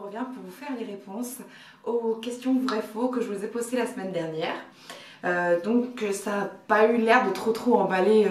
reviens pour vous faire les réponses aux questions vrai-faux que je vous ai postées la semaine dernière. Donc ça n'a pas eu l'air de trop emballer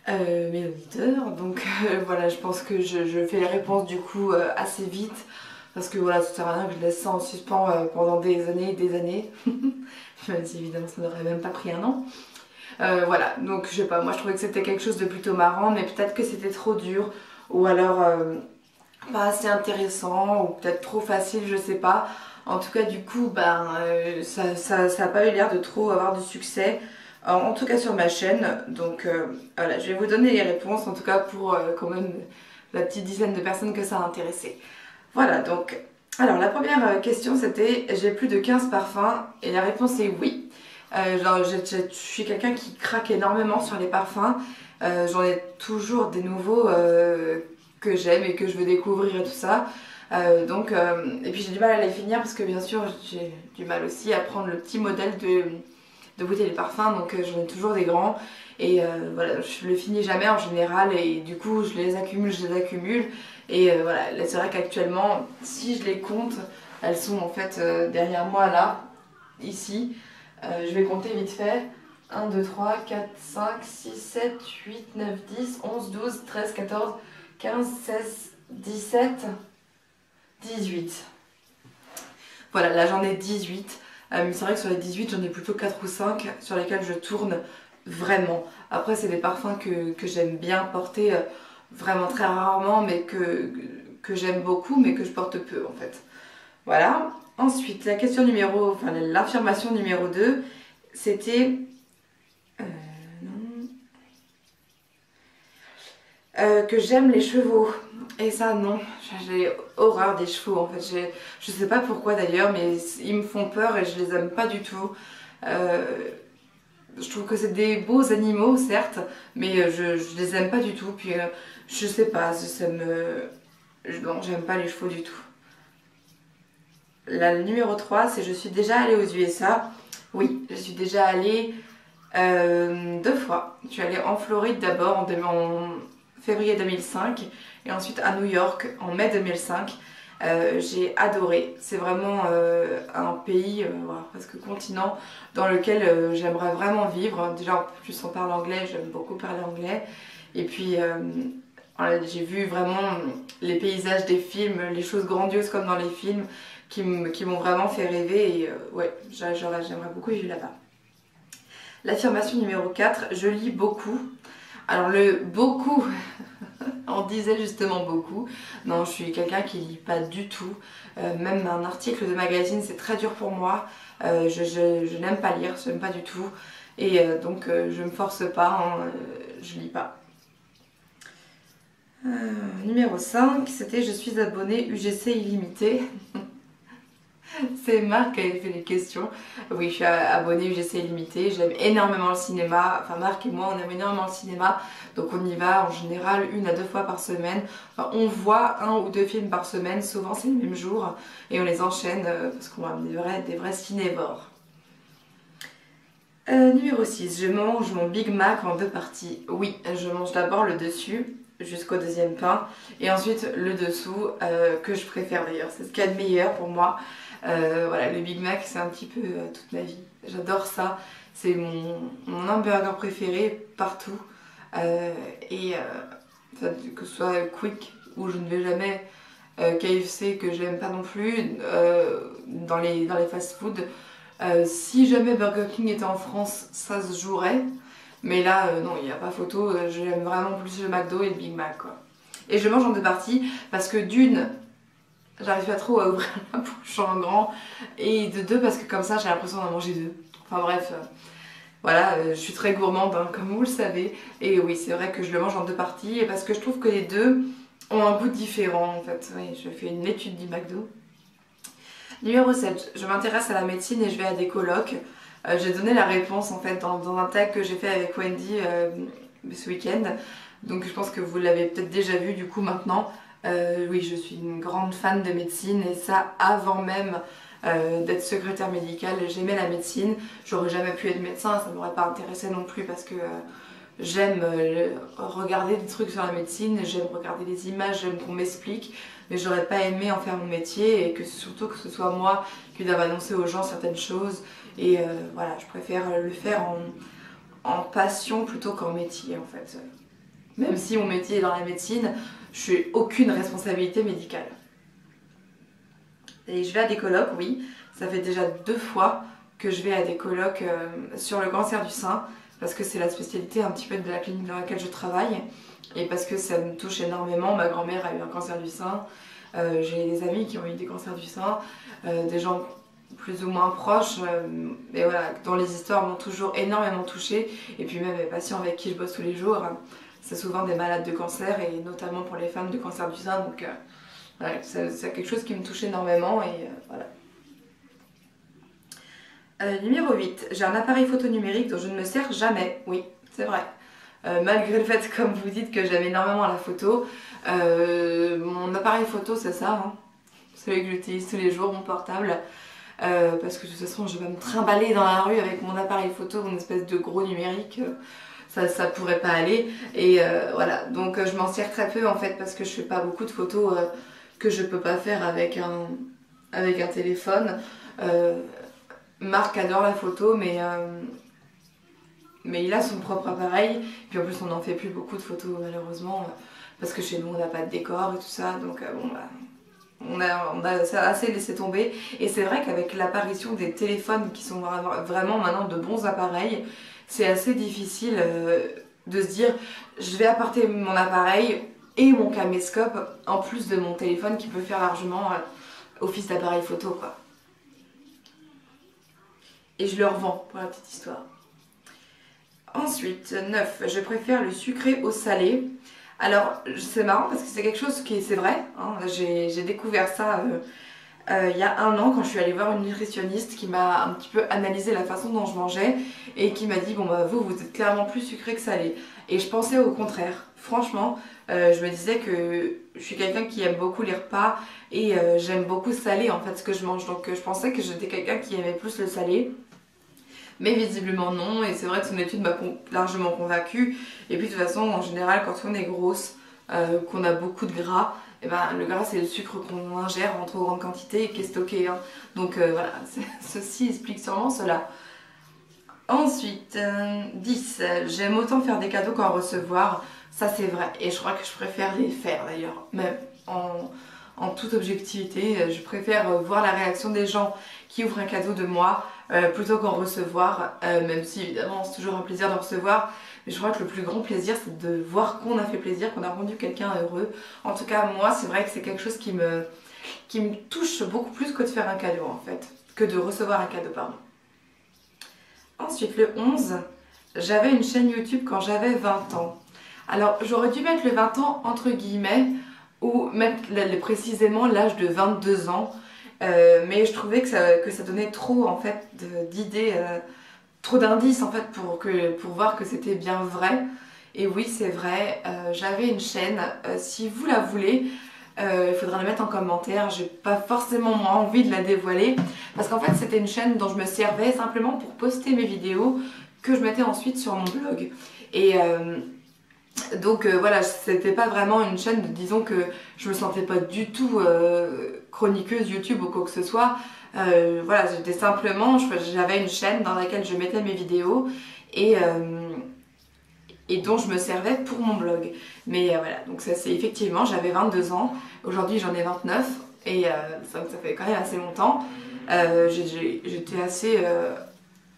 mes auditeurs. Donc voilà, je pense que je fais les réponses du coup assez vite. Parce que voilà, ça sert à rien que je laisse ça en suspens pendant des années et des années. Même si évidemment ça n'aurait même pas pris un an. Voilà, donc je sais pas, moi je trouvais que c'était quelque chose de plutôt marrant, mais peut-être que c'était trop dur. Ou alors pas assez intéressant, ou peut-être trop facile, je sais pas. En tout cas, du coup, ça a pas eu l'air de trop avoir du succès, en tout cas sur ma chaîne. Donc voilà, je vais vous donner les réponses, en tout cas pour quand même la petite dizaine de personnes que ça a intéressé. Voilà, donc, alors la première question c'était, j'ai plus de 15 parfums, et la réponse est oui. Je suis quelqu'un qui craque énormément sur les parfums. J'en ai toujours des nouveaux que j'aime et que je veux découvrir et tout ça. Et puis j'ai du mal à les finir parce que bien sûr j'ai du mal aussi à prendre le petit modèle de bouteille de parfum, donc j'en ai toujours des grands. Et voilà, je le finis jamais en général et du coup je les accumule. Et voilà, c'est vrai qu'actuellement, si je les compte, elles sont en fait derrière moi là, ici. Je vais compter vite fait. 1, 2, 3, 4, 5, 6, 7, 8, 9, 10, 11, 12, 13, 14, 15, 16, 17, 18. Voilà, là j'en ai 18. Mais c'est vrai que sur les 18, j'en ai plutôt 4 ou 5 sur lesquels je tourne vraiment. Après, c'est des parfums que j'aime bien porter vraiment très rarement, mais que j'aime beaucoup, mais que je porte peu en fait. Voilà. Ensuite, l'affirmation numéro 2, c'était que j'aime les chevaux. Et ça, non, j'ai horreur des chevaux en fait. Je sais pas pourquoi d'ailleurs, mais ils me font peur et je les aime pas du tout. Je trouve que c'est des beaux animaux, certes, mais je les aime pas du tout. Puis je sais pas, non, j'aime pas les chevaux du tout. La numéro 3, c'est je suis déjà allée aux USA. Oui, je suis déjà allée 2 fois. Je suis allée en Floride d'abord en février 2005 et ensuite à New York en mai 2005. J'ai adoré. C'est vraiment un pays, voilà, presque continent, dans lequel j'aimerais vraiment vivre. Déjà, en plus, on parle anglais, j'aime beaucoup parler anglais. Et puis, voilà, j'ai vu vraiment les paysages des films, les choses grandioses comme dans les films, qui m'ont vraiment fait rêver. Et ouais, j'aimerais beaucoup vivre là-bas. L'affirmation numéro 4, je lis beaucoup. Alors le beaucoup, on disait justement beaucoup. Non, je suis quelqu'un qui lit pas du tout. Même un article de magazine, c'est très dur pour moi. Je n'aime pas lire, je n'aime pas du tout. Et donc je me force pas, hein, je lis pas. Numéro 5, c'était je suis abonnée UGC illimité. C'est Marc qui avait fait les questions. Oui, je suis abonnée UGC illimité. J'aime énormément le cinéma. Enfin, Marc et moi, on aime énormément le cinéma. Donc, on y va en général 1 à 2 fois par semaine. Enfin, on voit 1 ou 2 films par semaine. Souvent, c'est le même jour. Et on les enchaîne parce qu'on va des vrais cinévores. Numéro 6, je mange mon Big Mac en 2 parties. Oui, je mange d'abord le dessus jusqu'au deuxième pain et ensuite le dessous que je préfère d'ailleurs. C'est ce qu'il y a de meilleur pour moi. Voilà, le Big Mac, c'est un petit peu toute ma vie. J'adore ça. C'est mon hamburger préféré partout. Que ce soit Quick ou je ne vais jamais, KFC que j'aime pas non plus, dans les fast-food. Si jamais Burger King était en France, ça se jouerait. Mais là, non, il n'y a pas photo. J'aime vraiment plus le McDo et le Big Mac, quoi. Et je mange en 2 parties parce que d'une, j'arrive pas trop à ouvrir la bouche en grand. Et de 2, parce que comme ça, j'ai l'impression d'en manger 2. Enfin bref, voilà, je suis très gourmande, hein, comme vous le savez. Et oui, c'est vrai que je le mange en 2 parties. Et parce que je trouve que les deux ont un goût différent, en fait. Oui, je fais une étude du McDo. Numéro 7, je m'intéresse à la médecine et je vais à des colloques. J'ai donné la réponse en fait dans un tag que j'ai fait avec Wendy ce week-end. Donc je pense que vous l'avez peut-être déjà vu du coup maintenant. Oui, je suis une grande fan de médecine et ça avant même d'être secrétaire médicale. J'aimais la médecine. J'aurais jamais pu être médecin, ça m'aurait pas intéressé non plus parce que j'aime regarder des trucs sur la médecine, j'aime regarder les images, j'aime qu'on m'explique, mais j'aurais pas aimé en faire mon métier et que surtout que ce soit moi qui doive annoncer aux gens certaines choses. Et voilà, je préfère le faire en passion plutôt qu'en métier en fait. Même si mon métier est dans la médecine, je n'ai aucune responsabilité médicale. Et je vais à des colloques, oui. Ça fait déjà 2 fois que je vais à des colloques sur le cancer du sein, parce que c'est la spécialité un petit peu de la clinique dans laquelle je travaille, et parce que ça me touche énormément. Ma grand-mère a eu un cancer du sein, j'ai des amis qui ont eu des cancers du sein, des gens plus ou moins proches, mais voilà, dont les histoires m'ont toujours énormément touchée, et puis même les patients avec qui je bosse tous les jours, c'est souvent des malades de cancer, et notamment pour les femmes de cancer du sein, donc ouais, c'est quelque chose qui me touche énormément, et voilà. Numéro 8, j'ai un appareil photo numérique dont je ne me sers jamais, oui, c'est vrai. Malgré le fait, comme vous dites, que j'aime énormément la photo, mon appareil photo c'est ça, hein. Celui que j'utilise tous les jours, mon portable, parce que de toute façon je vais me trimballer dans la rue avec mon appareil photo, mon espèce de gros numérique, ça pourrait pas aller, et voilà, donc je m'en sers très peu en fait, parce que je fais pas beaucoup de photos que je peux pas faire avec un téléphone. Marc adore la photo, mais il a son propre appareil, puis en plus on n'en fait plus beaucoup de photos malheureusement, parce que chez nous on n'a pas de décor et tout ça, donc bon bah, on a assez laissé tomber. Et c'est vrai qu'avec l'apparition des téléphones qui sont vraiment maintenant de bons appareils, c'est assez difficile de se dire je vais apporter mon appareil et mon caméscope en plus de mon téléphone qui peut faire largement office d'appareil photo quoi. Et je le revends pour la petite histoire. Ensuite, 9, je préfère le sucré au salé. Alors, c'est marrant parce que c'est quelque chose qui c'est vrai, hein, j'ai découvert ça il y a 1 an quand je suis allée voir une nutritionniste qui m'a un petit peu analysé la façon dont je mangeais et qui m'a dit bon bah vous êtes clairement plus sucré que salé. Et je pensais au contraire. Franchement, je me disais que je suis quelqu'un qui aime beaucoup les repas et j'aime beaucoup salé en fait ce que je mange. Donc je pensais que j'étais quelqu'un qui aimait plus le salé. Mais visiblement non, et c'est vrai que son étude m'a largement convaincue. Et puis de toute façon, en général, quand on est grosse, qu'on a beaucoup de gras, et ben, le gras c'est le sucre qu'on ingère en trop grande quantité et qui est stocké. Hein. Donc voilà, ceci explique sûrement cela. Ensuite, 10, j'aime autant faire des cadeaux qu'en recevoir. Ça c'est vrai, et je crois que je préfère les faire d'ailleurs, même en toute objectivité. Je préfère voir la réaction des gens qui ouvrent un cadeau de moi plutôt qu'en recevoir, même si évidemment c'est toujours un plaisir de recevoir, mais je crois que le plus grand plaisir c'est de voir qu'on a fait plaisir, qu'on a rendu quelqu'un heureux. En tout cas moi c'est vrai que c'est quelque chose qui me touche beaucoup plus que de faire un cadeau en fait, que de recevoir un cadeau pardon. Ensuite le 11, j'avais une chaîne YouTube quand j'avais 20 ans. Alors j'aurais dû mettre le 20 ans entre guillemets ou mettre précisément l'âge de 22 ans. Mais je trouvais que ça donnait trop en fait d'idées, trop d'indices en fait pour voir que c'était bien vrai. Et oui c'est vrai, j'avais une chaîne, si vous la voulez, il faudra la mettre en commentaire, j'ai pas forcément envie de la dévoiler, parce qu'en fait c'était une chaîne dont je me servais simplement pour poster mes vidéos que je mettais ensuite sur mon blog. Et donc voilà, c'était pas vraiment une chaîne, disons que je me sentais pas du tout chroniqueuse YouTube ou quoi que ce soit. Voilà, j'étais simplement, j'avais une chaîne dans laquelle je mettais mes vidéos et dont je me servais pour mon blog. Mais voilà, donc ça c'est effectivement, j'avais 22 ans, aujourd'hui j'en ai 29 et ça fait quand même assez longtemps. J'étais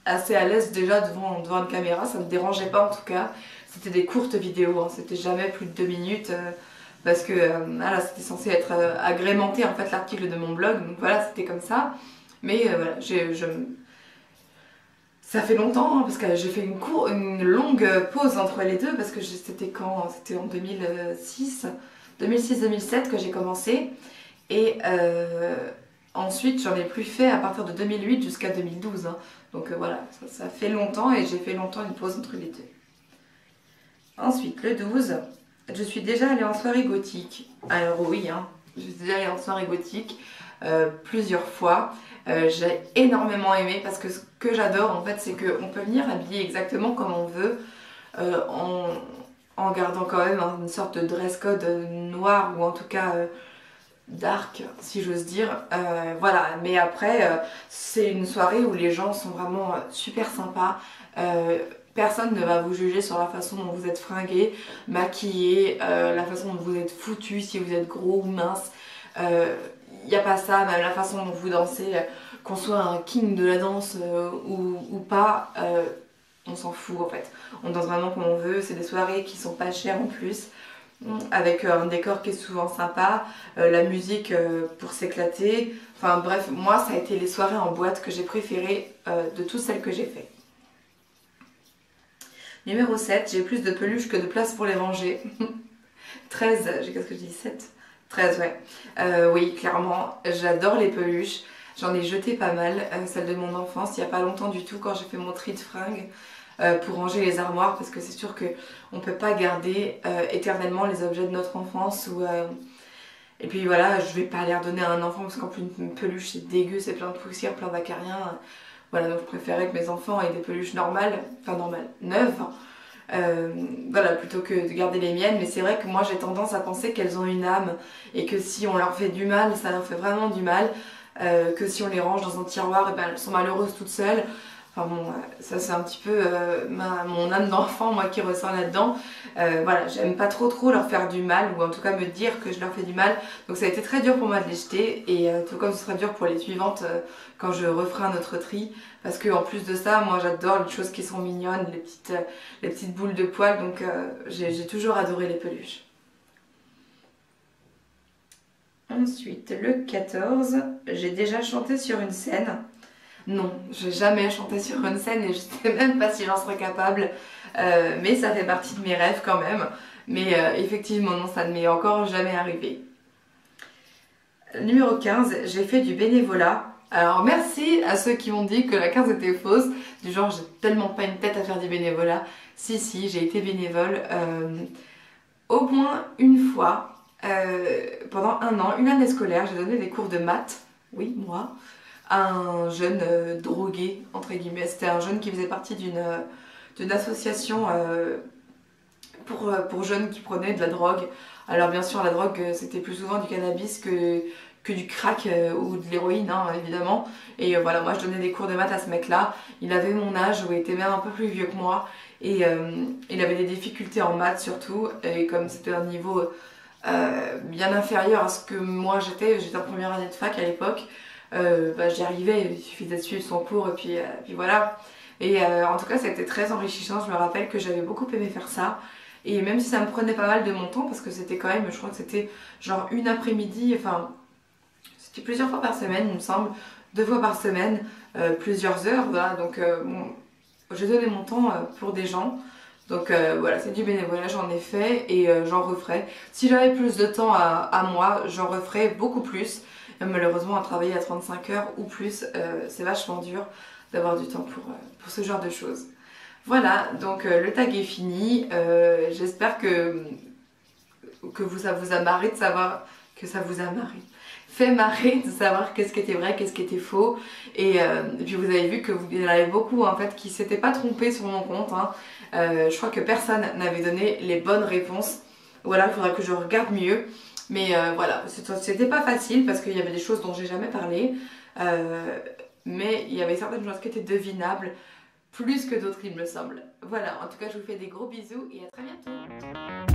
assez à l'aise déjà devant une caméra, ça me dérangeait pas en tout cas. C'était des courtes vidéos, hein, c'était jamais plus de 2 minutes parce que voilà, c'était censé être agrémenté en fait l'article de mon blog, donc voilà, c'était comme ça. Mais voilà, ça fait longtemps hein, parce que j'ai fait une longue pause entre les deux parce que c'était quand? C'était en 2006-2007 que j'ai commencé et ensuite j'en ai plus fait à partir de 2008 jusqu'à 2012. Hein. Donc voilà, ça fait longtemps et j'ai fait longtemps une pause entre les deux. Ensuite, le 12, je suis déjà allée en soirée gothique. Alors oui, hein, je suis déjà allée en soirée gothique plusieurs fois. J'ai énormément aimé parce que ce que j'adore en fait, c'est qu'on peut venir habiller exactement comme on veut. en gardant quand même une sorte de dress code noir ou en tout cas dark si j'ose dire. Voilà, mais après c'est une soirée où les gens sont vraiment super sympas. Personne ne va vous juger sur la façon dont vous êtes fringué, maquillé, la façon dont vous êtes foutu, si vous êtes gros ou mince. Il n'y a pas ça, même la façon dont vous dansez, qu'on soit un king de la danse ou pas, on s'en fout en fait. On danse vraiment comme on veut, c'est des soirées qui sont pas chères en plus, avec un décor qui est souvent sympa, la musique pour s'éclater. Enfin bref, moi ça a été les soirées en boîte que j'ai préférées de toutes celles que j'ai fait. Numéro 7, j'ai plus de peluches que de place pour les ranger. 13, qu'est-ce que je dis 7 13, ouais. Oui, clairement, j'adore les peluches. J'en ai jeté pas mal, celles de mon enfance, il n'y a pas longtemps du tout, quand j'ai fait mon tri de fringues pour ranger les armoires, parce que c'est sûr qu'on ne peut pas garder éternellement les objets de notre enfance. Et puis voilà, je vais pas aller redonner à un enfant, parce qu'en plus une peluche c'est dégueu, c'est plein de poussière, plein d'acariens. Voilà, donc je préférais que mes enfants aient des peluches normales, enfin normales, neuves. Voilà, plutôt que de garder les miennes, mais c'est vrai que moi j'ai tendance à penser qu'elles ont une âme et que si on leur fait du mal, ça leur fait vraiment du mal, que si on les range dans un tiroir, et ben, elles sont malheureuses toutes seules. Enfin bon, ça c'est un petit peu mon âme d'enfant, moi qui ressent là-dedans. Voilà, j'aime pas trop leur faire du mal, ou en tout cas me dire que je leur fais du mal. Donc ça a été très dur pour moi de les jeter, et tout comme ce sera dur pour les suivantes quand je referai un autre tri. Parce que en plus de ça, moi j'adore les choses qui sont mignonnes, les petites boules de poils, donc j'ai toujours adoré les peluches. Ensuite, le 14, j'ai déjà chanté sur une scène. Non, j'ai jamais chanté sur une scène et je sais même pas si j'en serais capable, mais ça fait partie de mes rêves quand même. Mais effectivement, non, ça ne m'est encore jamais arrivé. Numéro 15, j'ai fait du bénévolat. Alors merci à ceux qui m'ont dit que la 15 était fausse, du genre j'ai tellement pas une tête à faire du bénévolat. Si, j'ai été bénévole au moins une fois, pendant un an, une année scolaire, j'ai donné des cours de maths, oui moi, à un jeune drogué, entre guillemets. C'était un jeune qui faisait partie d'une association pour jeunes qui prenaient de la drogue. Alors bien sûr la drogue c'était plus souvent du cannabis que du crack ou de l'héroïne hein, évidemment. Et voilà, moi je donnais des cours de maths à ce mec là. Il avait mon âge ou il était même un peu plus vieux que moi. Et il avait des difficultés en maths surtout. Et comme c'était un niveau bien inférieur à ce que moi j'étais en première année de fac à l'époque, bah, j'y arrivais, il suffisait de suivre son cours et puis voilà. Et en tout cas c'était très enrichissant, je me rappelle que j'avais beaucoup aimé faire ça. Et même si ça me prenait pas mal de mon temps, parce que c'était quand même, je crois que c'était genre une après-midi, enfin c'était plusieurs fois par semaine il me semble, 2 fois par semaine, plusieurs heures, voilà, donc bon, j'ai donné mon temps pour des gens. Donc voilà, c'est du bénévolat, j'en ai fait et j'en referai. Si j'avais plus de temps à moi, j'en referais beaucoup plus. Malheureusement, à travailler à 35 heures ou plus, c'est vachement dur d'avoir du temps pour ce genre de choses. Voilà, donc le tag est fini. J'espère que ça vous a marré de savoir que ça vous a marré. Fait marrer de savoir qu'est-ce qui était vrai, qu'est-ce qui était faux. Et puis vous avez vu qu'il y en avait beaucoup en fait qui s'étaient pas trompés sur mon compte. Hein. Je crois que personne n'avait donné les bonnes réponses. Voilà, il faudra que je regarde mieux. Mais voilà, c'était pas facile parce qu'il y avait des choses dont j'ai jamais parlé. Mais il y avait certaines choses qui étaient devinables, plus que d'autres il me semble. Voilà, en tout cas je vous fais des gros bisous et à très bientôt.